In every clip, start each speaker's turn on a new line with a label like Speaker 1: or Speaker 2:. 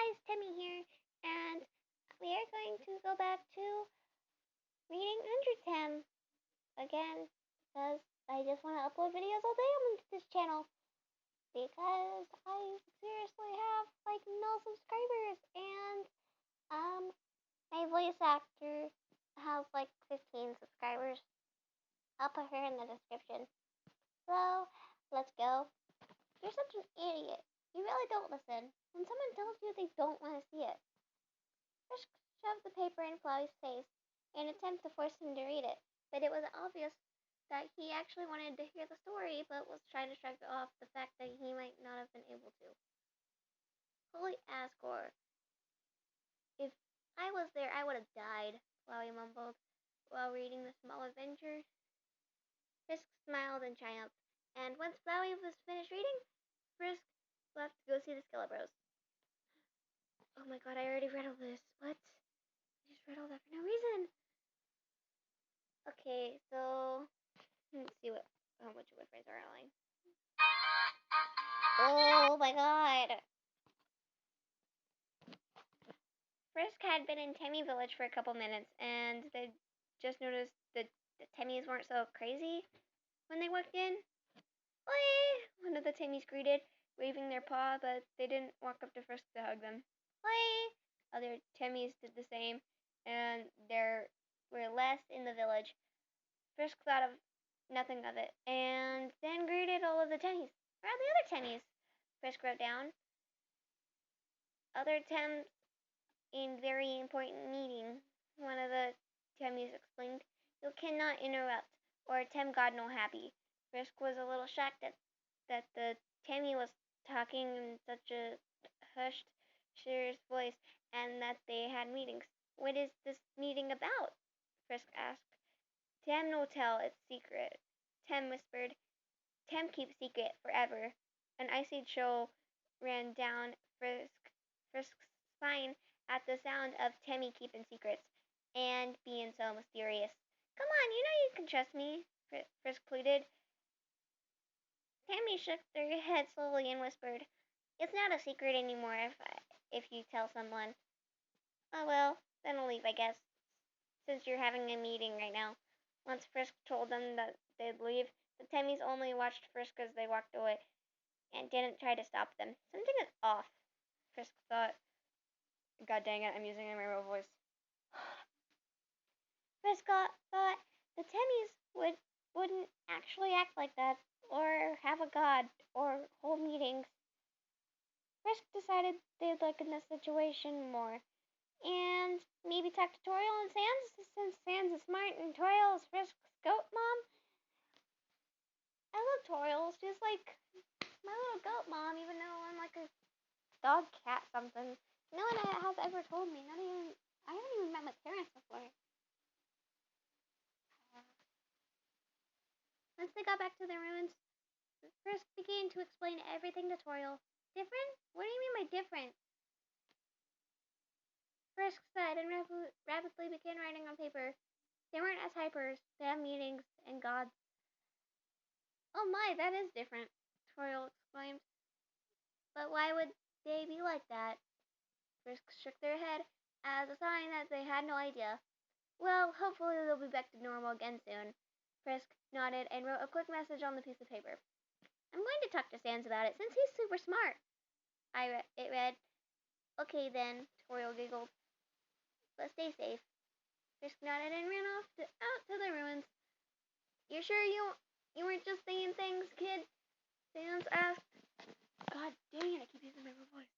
Speaker 1: guys, Temmie here, and we are going to go back to reading UnderTem again because I just want to upload videos all day on this channel because I seriously have like no subscribers and my voice actor has like 15 subscribers. I'll put her in the description. So let's go. You're such an idiot. You really don't listen. When someone tells you they don't want to see it. Frisk shoved the paper in Flowey's face in an attempt to force him to read it, but it was obvious that he actually wanted to hear the story, but was trying to shrug off the fact that he might not have been able to. Holy Asgore. If I was there, I would have died, Flowey mumbled while reading The Small Adventure. Frisk smiled in triumph, and once Flowey was finished reading, Frisk left to go see the Skillabros. Oh my god, I already read all this. What? I just read all that for no reason. Okay, so let's see how much wood frames are online. Oh my god! Frisk had been in Temmie village for a couple minutes, and they just noticed that the Temmies weren't so crazy when they walked in. Oi! One of the Temmies greeted, waving their paw, but they didn't walk up to Frisk to hug them. Oi! Other Temmies did the same, and there were less in the village. Frisk thought of nothing of it, and then greeted all of the Temmies. Where are the other Temmies? Frisk wrote down. Other Tems in very important meeting, one of the Temmies explained. You cannot interrupt, or Tem God no happy. Frisk was a little shocked that the Temmie was talking in such a hushed, serious voice, and that they had meetings. What is this meeting about? Frisk asked. Tem no tell, it's secret. Tem whispered. Tem keep secret forever. An icy chill ran down Frisk's spine at the sound of Temmie keeping secrets and being so mysterious. Come on, you know you can trust me, Frisk pleaded. Temmie shook their head slowly and whispered, it's not a secret anymore if you tell someone. Oh well, then I'll leave, I guess, since you're having a meeting right now. Once Frisk told them that they'd leave, the Temmies only watched Frisk as they walked away and didn't try to stop them. Something is off, Frisk thought. God dang it, I'm using my real voice. Frisk thought the Temmies wouldn't actually act like that, or have a god, or hold meetings. Frisk decided they'd look in the situation more, and maybe talk to Toriel and Sans, since Sans is smart and Toriel is Frisk's goat mom. I love Toriel. She's like my little goat mom, even though I'm like a dog cat something. No one has ever told me. I haven't even met my parents before. Once they got back to their ruins, Frisk began to explain everything to Toriel. Different? What do you mean by different? Frisk sighed and rapidly began writing on paper. They weren't as hypers. They have meetings and gods. Oh my, that is different, Toriel exclaimed. But why would they be like that? Frisk shook their head as a sign that they had no idea. Well, hopefully they'll be back to normal again soon. Frisk nodded and wrote a quick message on the piece of paper. I'm going to talk to Sans about it, since he's super smart. It read, okay then, Toriel giggled. But stay safe. Frisk nodded and ran out to the ruins. You're sure you weren't just saying things, kid? Sans asked. God dang it, I keep using my real voice.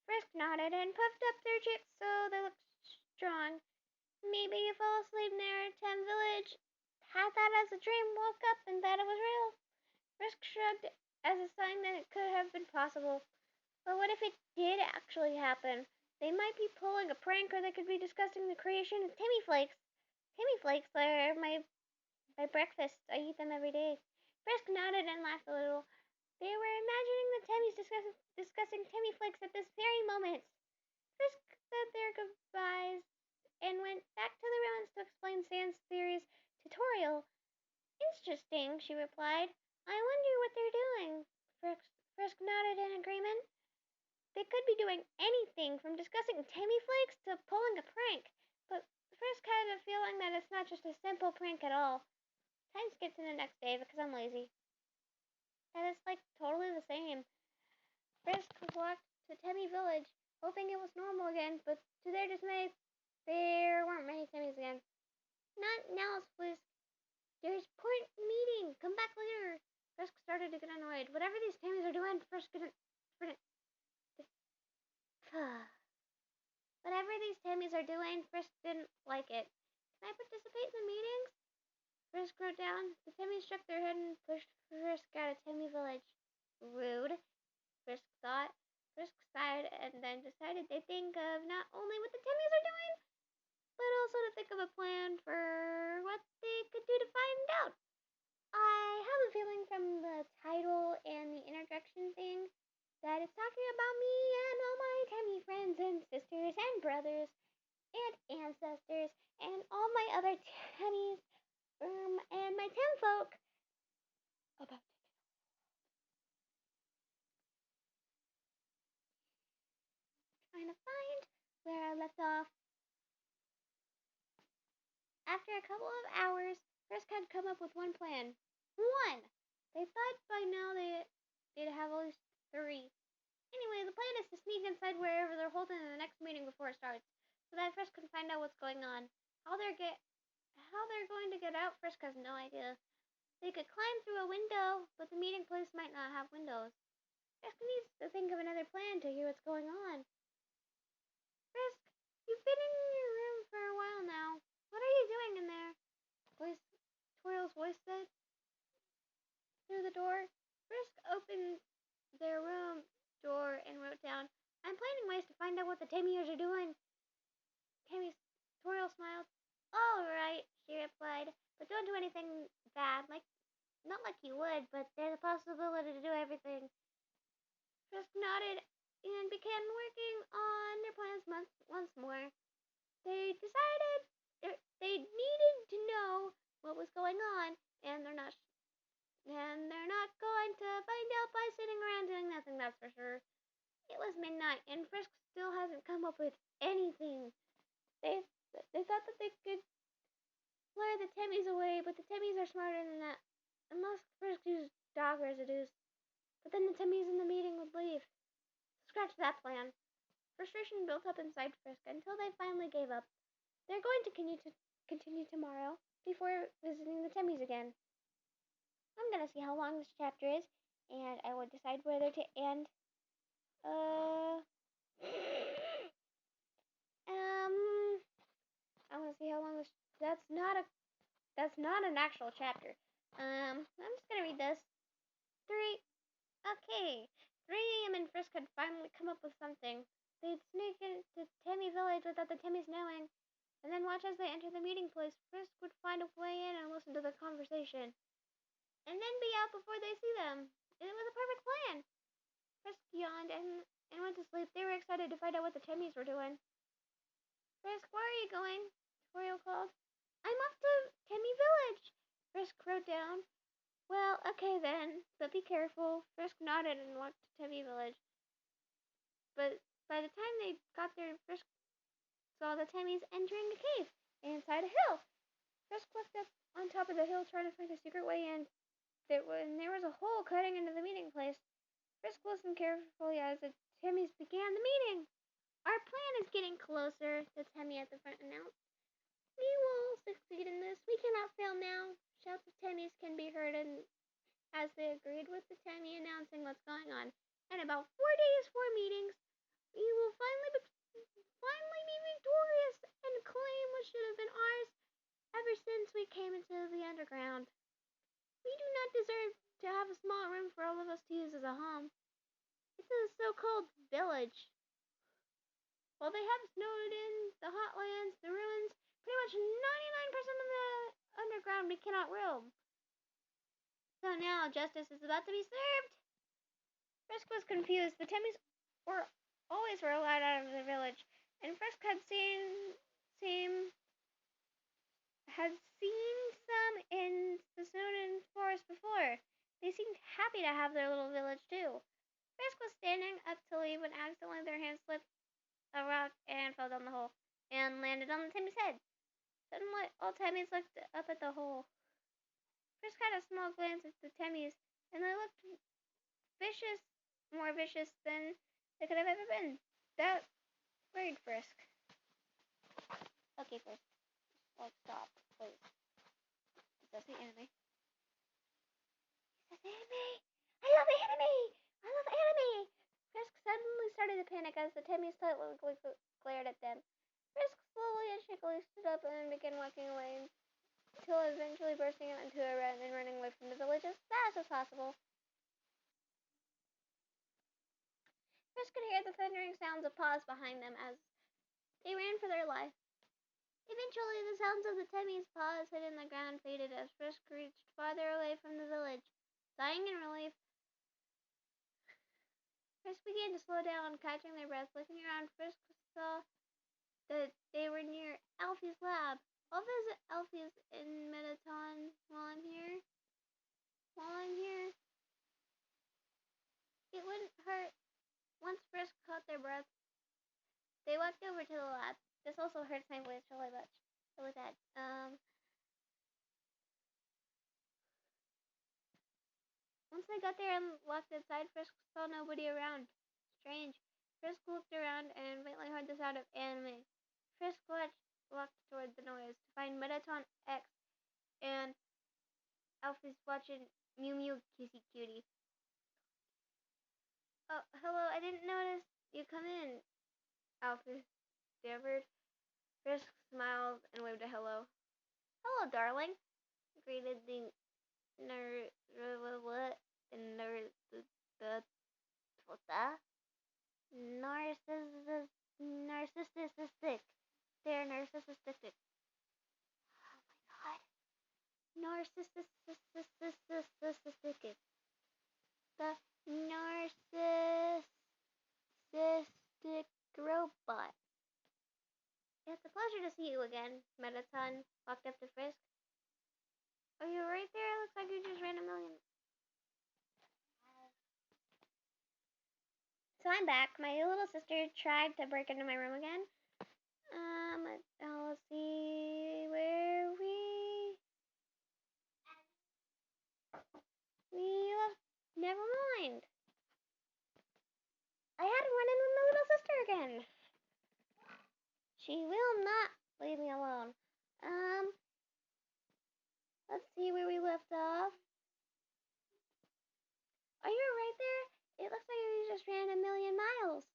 Speaker 1: Frisk nodded and puffed up their cheeks so they looked strong. Maybe you fell asleep near Tem village, had that as a dream, woke up and thought it was real. Frisk shrugged as a sign that it could have been possible. But what if it did actually happen? They might be pulling a prank, or they could be discussing the creation of Temmie Flakes. Temmie Flakes are my breakfast. I eat them every day. Frisk nodded and laughed a little. They were imagining the Temmies discussing Temmie Flakes at this very moment. Frisk said their goodbyes and went back to the ruins to explain Sans' theories to Toriel. Interesting, she replied. I wonder what they're doing. Frisk Frisk nodded in agreement. They could be doing anything from discussing Temmie flakes to pulling a prank, but Frisk had a feeling that it's not just a simple prank at all. Time skipped to the next day because I'm lazy. That is like totally the same. Frisk walked to Temmie village, hoping it was normal again, but to their dismay, there weren't many Temmies again. Not now, Frisk. There's important meeting. Come back later. Frisk started to get annoyed. Whatever these Temmies are doing, Frisk didn't. Whatever these Temmies are doing, Frisk didn't like it. Can I participate in the meetings? Frisk wrote down. The Temmies shook their head and pushed Frisk out of Temmie village. Rude, Frisk thought. Frisk sighed and then decided they'd think of not only what the Temmies are doing, but also to think of a plan for what they could do to find out. I have a feeling from the title and the introduction thing that it's talking about me and all my Temmie friends and sisters and brothers and ancestors and all my other Temmies and my Tem folk about trying to find where I left off. After a couple of hours, Frisk had come up with one plan. One! They thought by now they'd have at least three. Anyway, the plan is to sneak inside wherever they're holding the next meeting before it starts, so that Frisk can find out what's going on. How they're going to get out, Frisk has no idea. They could climb through a window, but the meeting place might not have windows. Frisk needs to think of another plan to hear what's going on. Frisk, you've been in your room for a while now. What are you doing in there? Twirl's voice said through the door. Frisk opened their room door and wrote down, I'm planning ways to find out what the Temmiers are doing. Twirl smiled. All right, she replied, but don't do anything bad. Not like you would, but there's a possibility to do everything. Frisk nodded and began working on their plans once more. They decided they needed to know what was going on, and they're not going to find out by sitting around doing nothing, that's for sure. It was midnight, and Frisk still hasn't come up with anything. They thought that they could lure the Temmies away, but the Temmies are smarter than that. Unless Frisk used dog residues. But then the Temmies in the meeting would leave. Scratch that plan. Frustration built up inside Frisk until they finally gave up. They're going to continue tomorrow before visiting the Temmies again. I'm gonna see how long this chapter is, and I will decide whether to end. I want to see how long this. That's not an actual chapter. I'm just gonna read this. 3. Okay. 3 a.m. and Frisk had finally come up with something. They'd sneak into Temmie village without the Temmies knowing, and then watch as they enter the meeting place. Frisk would find a way in and listen to the conversation, and then be out before they see them. It was a perfect plan. Frisk yawned and went to sleep. They were excited to find out what the Temmies were doing. Frisk, where are you going? Toriel called. I'm off to Temmie village, Frisk wrote down. Well, okay then, but be careful. Frisk nodded and walked to Temmie village. But by the time they got there, Frisk saw the Temmies entering a cave inside a hill. Frisk looked up on top of the hill trying to find a secret way in. There was a hole cutting into the meeting place. Frisk listened carefully as the Temmies began the meeting. Our plan is getting closer, the Temmie at the front announced. We will succeed in this. We cannot fail now. Shouts of Temmies can be heard as they agreed with the Temmie announcing what's going on. In about 4 days, 4 meetings, we will finally be victorious and claim what should have been ours ever since we came into the underground. We do not deserve to have a small room for all of us to use as a home. It's a so-called village. While they have snowed in the hot lands, the ruins, pretty much 99% of the underground we cannot roam. So now justice is about to be served. Frisk was confused. The Temmies were always allowed out of the village, and Frisk had seen some in the Snowden forest before. They seemed happy to have their little village too. Frisk was standing up to leave when accidentally their hand slipped a rock and fell down the hole and landed on Temmie's head. Suddenly, all Temmies looked up at the hole. Frisk had a small glance at the Temmies, and they looked vicious, more vicious than they could have ever been. That worried Frisk. Okay, Frisk, stop, please. Does that say anime? It says anime! I love anime! I love anime! Frisk suddenly started to panic as the Temmies tightly glared at them. Frisk slowly and shakily stood up and began walking away until eventually bursting out into a run and running away from the village as fast as possible. Frisk could hear the thundering sounds of paws behind them as they ran for their life. Eventually, the sounds of the Temmie's paws hitting the ground faded as Frisk reached farther away from the village. Sighing in relief, Frisk began to slow down, catching their breath. Looking around, Frisk saw that they were near Alfie's lab. I'll visit Alfie's in Mettaton while I'm here. It wouldn't hurt. Once Frisk caught their breath, they walked over to the lab. This also hurts my voice really much. Really bad. Once they got there and walked inside, Frisk saw nobody around. Strange. Frisk looked around and faintly heard the sound of anime. Frisk walked toward the noise to find Mettaton X and Alfie's watching Mew Mew Kissy Cutie. Oh, hello, I didn't notice you come in, Alfie stammered. Frisk smiled and waved a hello. Hello, darling, greeted the narcissistic. They're narcissistic. Oh my god. Narcissistic. The narcissistic robot. It's a pleasure to see you again. Mettaton walked up to Frisk. Are you right there? Looks like you just ran a million. So I'm back. My little sister tried to break into my room again. Let's see where we left. Never mind. I had to run in with my little sister again. She will not leave me alone. Let's see where we left off. Are you right there? It looks like you just ran a million miles.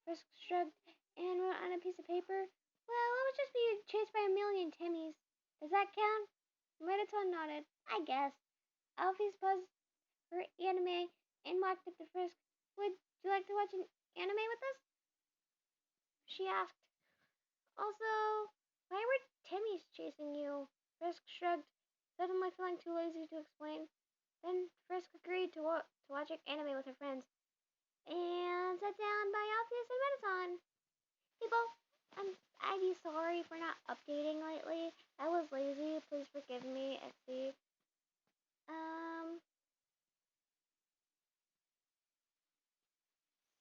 Speaker 1: Frisk shrugged and wrote on a piece of paper. Well, I was just being chased by a million Temmies. Does that count? Mettaton nodded. I guess. Alfie's paused for anime and walked up to Frisk. Would you like to watch an anime with us? She asked. Also, why were Temmies chasing you? Frisk shrugged, suddenly feeling too lazy to explain. Then Frisk agreed to watch an anime with her friends and sat down by Alpheus and Mettaton. People, I'd be sorry for not updating lately. I was lazy. Please forgive me, Exy.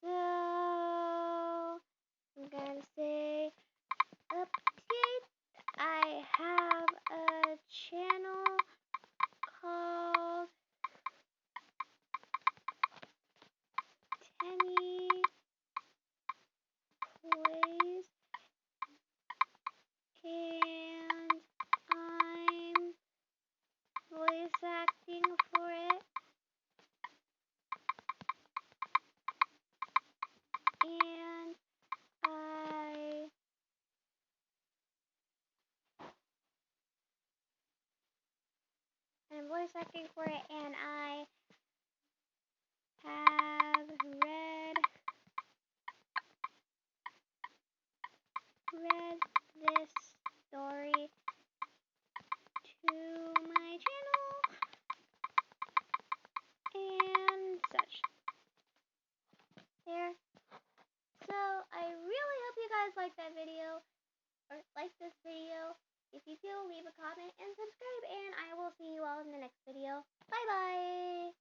Speaker 1: So I'm gonna say update. I have a channel called Temmie Plays, and I'm voice acting for it. And I'm voice acting for it, and I